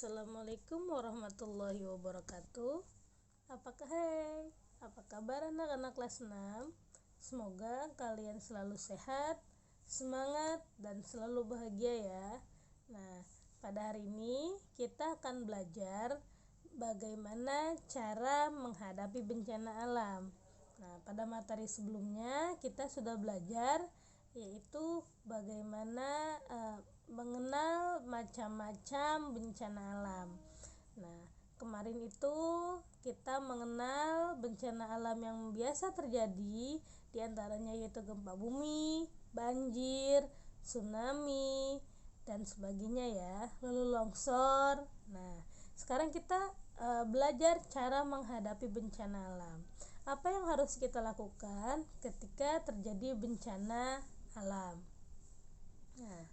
Assalamualaikum warahmatullahi wabarakatuh. Apa kabar anak-anak kelas 6? Semoga kalian selalu sehat, semangat, dan selalu bahagia ya. Nah, pada hari ini kita akan belajar bagaimana cara menghadapi bencana alam. Nah, pada materi sebelumnya kita sudah belajar yaitu bagaimana mengenal macam-macam bencana alam. Nah, kemarin itu kita mengenal bencana alam yang biasa terjadi, diantaranya yaitu gempa bumi, banjir, tsunami, dan sebagainya ya, lalu longsor. Nah, sekarang kita belajar cara menghadapi bencana alam. Apa yang harus kita lakukan ketika terjadi bencana alam? Nah,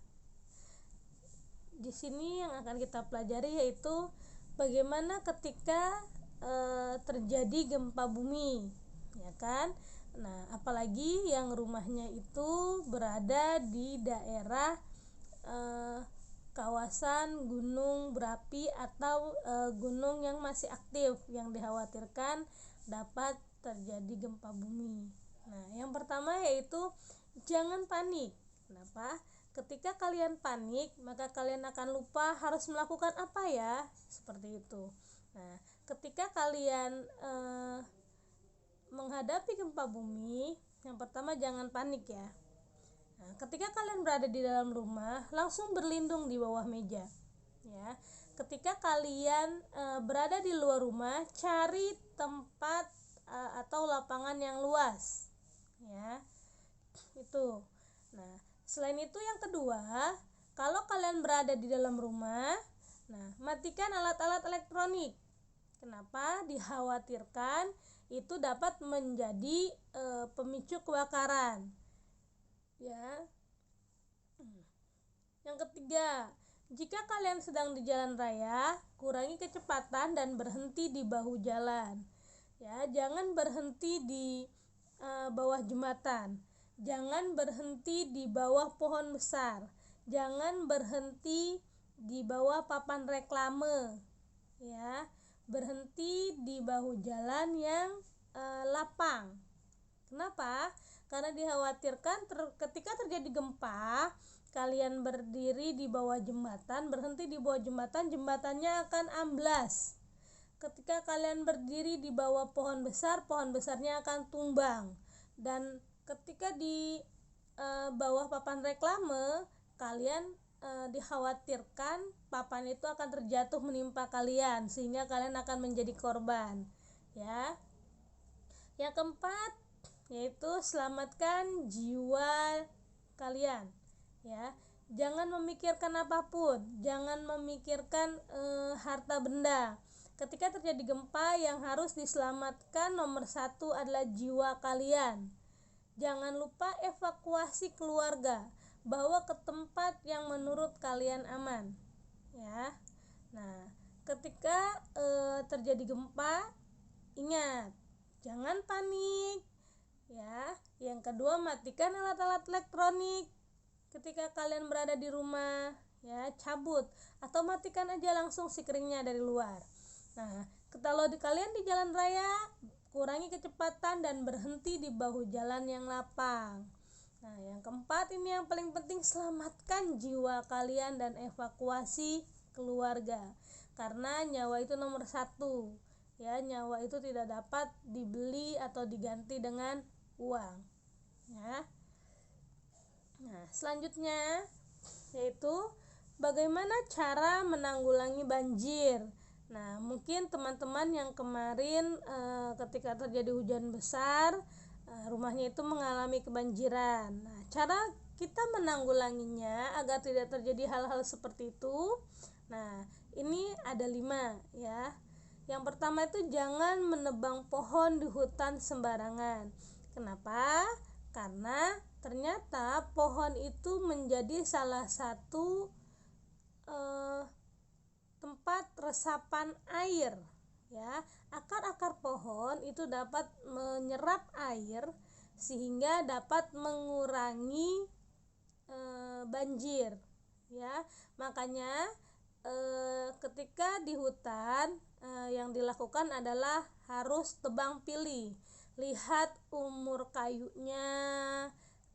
di sini yang akan kita pelajari yaitu bagaimana ketika terjadi gempa bumi, ya kan? Nah, apalagi yang rumahnya itu berada di daerah kawasan gunung berapi atau gunung yang masih aktif yang dikhawatirkan dapat terjadi gempa bumi. Nah, yang pertama yaitu jangan panik. Kenapa? Ketika kalian panik, maka kalian akan lupa harus melakukan apa ya, seperti itu. Nah, ketika kalian menghadapi gempa bumi, yang pertama jangan panik ya. Nah, ketika kalian berada di dalam rumah, langsung berlindung di bawah meja. Ya, ketika kalian berada di luar rumah, cari tempat atau lapangan yang luas. Ya, itu. Nah, selain itu yang kedua, kalau kalian berada di dalam rumah, nah matikan alat-alat elektronik. Kenapa? Dikhawatirkan itu dapat menjadi pemicu kebakaran. Ya. Yang ketiga, jika kalian sedang di jalan raya, kurangi kecepatan dan berhenti di bahu jalan. Ya, jangan berhenti di bawah jembatan. Jangan berhenti di bawah pohon besar. Jangan berhenti di bawah papan reklame. Ya, berhenti di bahu jalan yang lapang. Kenapa? Karena dikhawatirkan ketika terjadi gempa, kalian berdiri di bawah jembatan, berhenti di bawah jembatan, jembatannya akan amblas. Ketika kalian berdiri di bawah pohon besar, pohon besarnya akan tumbang. Dan ketika di bawah papan reklame, kalian dikhawatirkan papan itu akan terjatuh menimpa kalian sehingga kalian akan menjadi korban. Ya. Yang keempat yaitu selamatkan jiwa kalian. Ya. Jangan memikirkan apapun, jangan memikirkan harta benda. Ketika terjadi gempa, yang harus diselamatkan nomor 1 adalah jiwa kalian. Jangan lupa evakuasi keluarga, bawa ke tempat yang menurut kalian aman. Ya. Nah, ketika terjadi gempa, ingat, jangan panik. Ya. Yang kedua, matikan alat-alat elektronik. Ketika kalian berada di rumah, ya, cabut atau matikan aja langsung sikringnya dari luar. Nah, kalau kalian di jalan raya, kurangi kecepatan dan berhenti di bahu jalan yang lapang. Nah, yang keempat ini yang paling penting, selamatkan jiwa kalian dan evakuasi keluarga. Karena nyawa itu nomor 1. Ya, nyawa itu tidak dapat dibeli atau diganti dengan uang. Ya. Nah, selanjutnya yaitu bagaimana cara menanggulangi banjir. Nah, mungkin teman-teman yang kemarin ketika terjadi hujan besar, rumahnya itu mengalami kebanjiran. Nah, cara kita menanggulanginya agar tidak terjadi hal-hal seperti itu. Nah, ini ada 5 ya. Yang pertama itu jangan menebang pohon di hutan sembarangan. Kenapa? Karena ternyata pohon itu menjadi salah satu tempat resapan air. Ya, akar-akar pohon itu dapat menyerap air sehingga dapat mengurangi banjir. Ya, makanya ketika di hutan yang dilakukan adalah harus tebang pilih, lihat umur kayunya,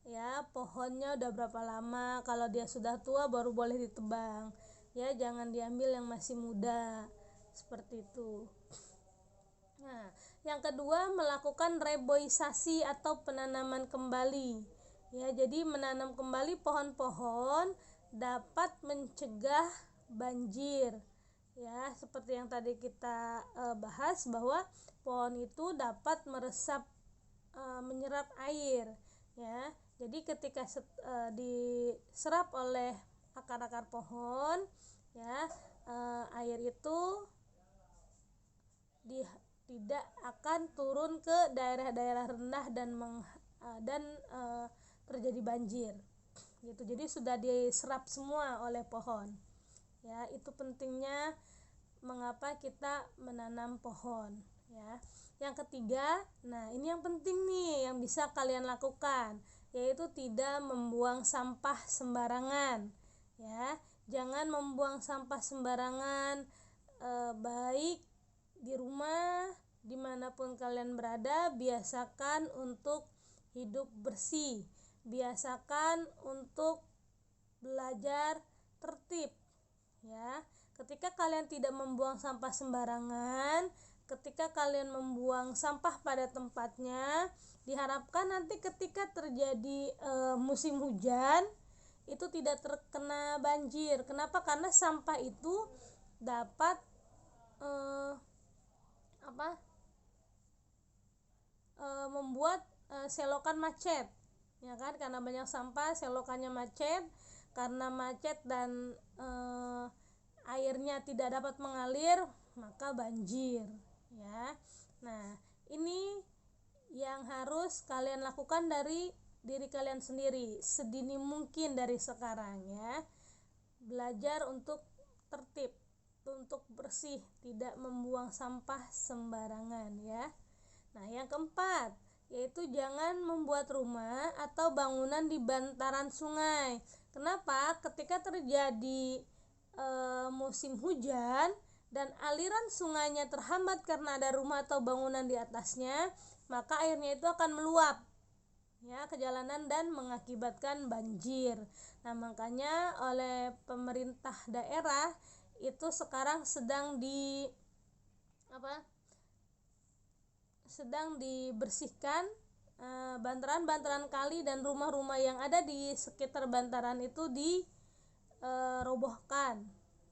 ya, pohonnya udah berapa lama. Kalau dia sudah tua baru boleh ditebang, ya, jangan diambil yang masih muda, seperti itu. Nah, yang kedua, melakukan reboisasi atau penanaman kembali. Ya, jadi menanam kembali pohon-pohon dapat mencegah banjir. Ya, seperti yang tadi kita bahas bahwa pohon itu dapat menyerap air, ya. Jadi ketika diserap oleh akar-akar pohon, ya, air itu tidak akan turun ke daerah-daerah rendah dan terjadi banjir, gitu. Jadi sudah diserap semua oleh pohon, ya. Itu pentingnya mengapa kita menanam pohon, ya. Yang ketiga, nah ini yang penting nih yang bisa kalian lakukan, yaitu tidak membuang sampah sembarangan, ya. Jangan membuang sampah sembarangan, baik di rumah, dimanapun kalian berada. Biasakan untuk hidup bersih, biasakan untuk belajar tertib, ya. Ketika kalian tidak membuang sampah sembarangan, ketika kalian membuang sampah pada tempatnya, diharapkan nanti ketika terjadi musim hujan itu tidak terkena banjir. Kenapa? Karena sampah itu dapat membuat selokan macet, ya kan? Karena banyak sampah, selokannya macet. Karena macet dan airnya tidak dapat mengalir, maka banjir, ya. Nah, ini yang harus kalian lakukan dari diri kalian sendiri sedini mungkin dari sekarang, ya. Belajar untuk tertib, untuk bersih, tidak membuang sampah sembarangan, ya. Nah, yang keempat, yaitu jangan membuat rumah atau bangunan di bantaran sungai. Kenapa? Ketika terjadi musim hujan dan aliran sungainya terhambat karena ada rumah atau bangunan di atasnya, maka airnya itu akan meluap, ya, ke jalanan dan mengakibatkan banjir. Nah, makanya oleh pemerintah daerah itu sekarang sedang dibersihkan bantaran-bantaran kali dan rumah-rumah yang ada di sekitar bantaran itu dirobohkan,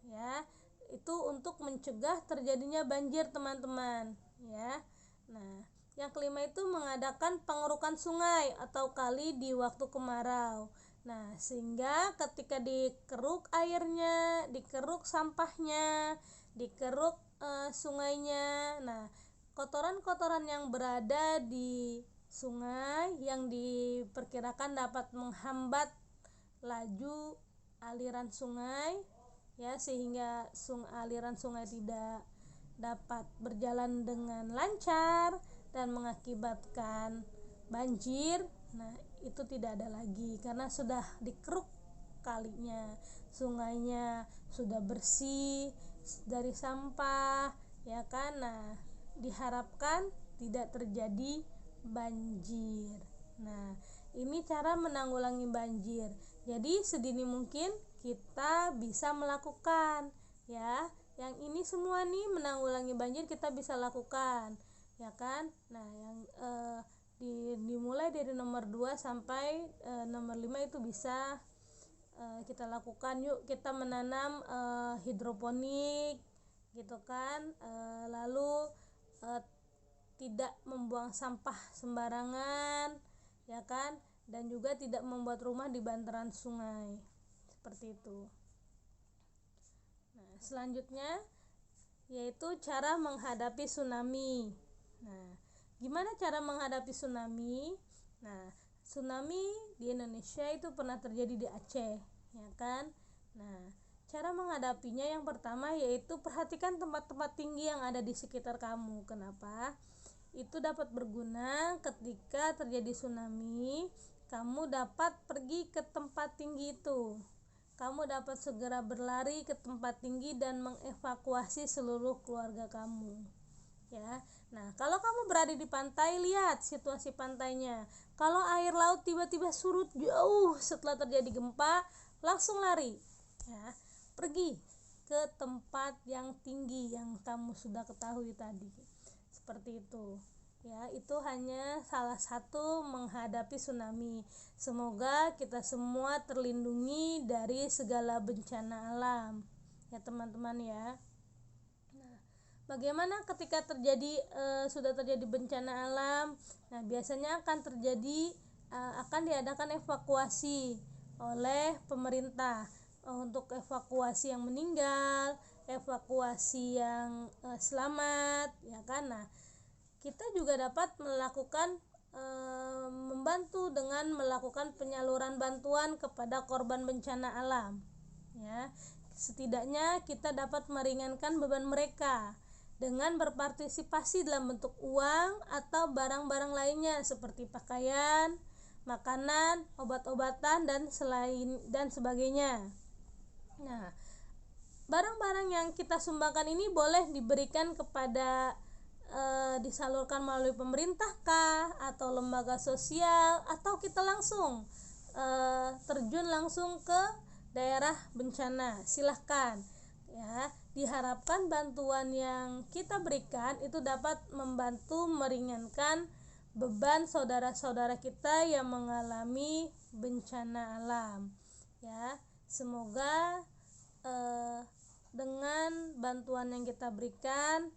ya. Itu untuk mencegah terjadinya banjir, teman-teman, ya. Nah, yang kelima itu mengadakan pengerukan sungai atau kali di waktu kemarau. Nah, sehingga ketika dikeruk airnya, dikeruk sampahnya, dikeruk sungainya, nah, kotoran-kotoran yang berada di sungai yang diperkirakan dapat menghambat laju aliran sungai, ya, sehingga aliran sungai tidak dapat berjalan dengan lancar dan mengakibatkan banjir. Nah, itu tidak ada lagi karena sudah dikeruk kalinya, sungainya sudah bersih dari sampah, ya kan. Nah, diharapkan tidak terjadi banjir. Nah, ini cara menanggulangi banjir. Jadi sedini mungkin kita bisa melakukan, ya. Yang ini semua nih menanggulangi banjir kita bisa lakukan, ya kan. Nah, yang dimulai dari nomor 2 sampai nomor 5 itu bisa kita lakukan. Yuk kita menanam hidroponik, gitu kan. Lalu tidak membuang sampah sembarangan, ya kan, dan juga tidak membuat rumah di bantaran sungai, seperti itu. Nah, selanjutnya yaitu cara menghadapi tsunami. Nah, gimana cara menghadapi tsunami? Nah, tsunami di Indonesia itu pernah terjadi di Aceh, ya kan. Nah, cara menghadapinya yang pertama yaitu perhatikan tempat-tempat tinggi yang ada di sekitar kamu. Kenapa? Itu dapat berguna ketika terjadi tsunami, kamu dapat pergi ke tempat tinggi itu. kamu dapat segera berlari ke tempat tinggi dan mengevakuasi seluruh keluarga kamu. Ya. Nah, kalau kamu berada di pantai, lihat situasi pantainya. Kalau air laut tiba-tiba surut jauh setelah terjadi gempa, langsung lari. Ya. Pergi ke tempat yang tinggi yang kamu sudah ketahui tadi. Seperti itu. Ya, itu hanya salah satu menghadapi tsunami. Semoga kita semua terlindungi dari segala bencana alam. Ya, teman-teman ya. Nah, bagaimana ketika sudah terjadi bencana alam? Nah, biasanya akan diadakan evakuasi oleh pemerintah untuk evakuasi yang meninggal, evakuasi yang selamat, ya kan? Nah, kita juga dapat membantu dengan melakukan penyaluran bantuan kepada korban bencana alam. Ya, setidaknya kita dapat meringankan beban mereka dengan berpartisipasi dalam bentuk uang atau barang-barang lainnya seperti pakaian, makanan, obat-obatan dan sebagainya. Nah, barang-barang yang kita sumbangkan ini boleh diberikan kepada disalurkan melalui pemerintah kah, atau lembaga sosial, atau kita langsung terjun langsung ke daerah bencana. Silahkan ya, diharapkan bantuan yang kita berikan itu dapat membantu meringankan beban saudara-saudara kita yang mengalami bencana alam. Ya, semoga dengan bantuan yang kita berikan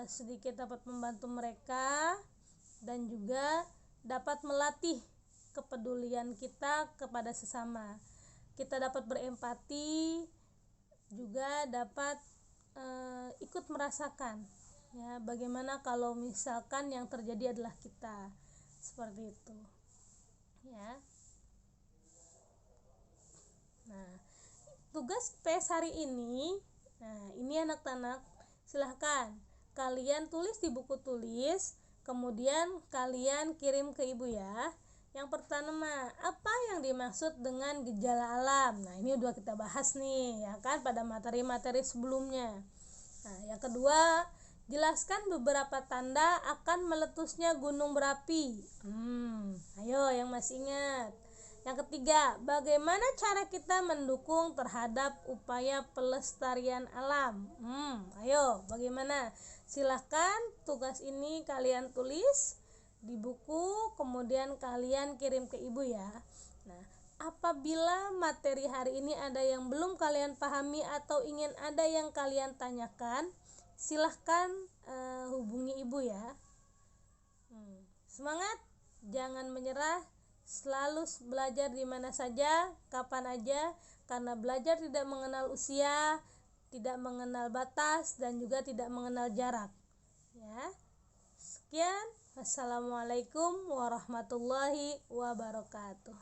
sedikit dapat membantu mereka dan juga dapat melatih kepedulian kita kepada sesama. Kita dapat berempati, juga dapat ikut merasakan ya bagaimana kalau misalkan yang terjadi adalah kita, seperti itu ya. Nah, tugas PS hari ini, ini anak-anak, silahkan kalian tulis di buku tulis, kemudian kalian kirim ke ibu ya. Yang pertama, apa yang dimaksud dengan gejala alam? Nah, ini udah kita bahas nih ya kan pada materi-materi sebelumnya. Nah, yang kedua, jelaskan beberapa tanda akan meletusnya gunung berapi. Ayo yang masih ingat. Yang ketiga, bagaimana cara kita mendukung terhadap upaya pelestarian alam? Ayo, bagaimana? Silahkan tugas ini kalian tulis di buku, kemudian kalian kirim ke ibu ya. Nah, apabila materi hari ini ada yang belum kalian pahami atau ingin ada yang kalian tanyakan, silahkan hubungi ibu ya. Semangat, jangan menyerah. Selalu belajar di mana saja, kapan aja, karena belajar tidak mengenal usia, tidak mengenal batas, dan juga tidak mengenal jarak. Ya. Sekian, wassalamualaikum warahmatullahi wabarakatuh.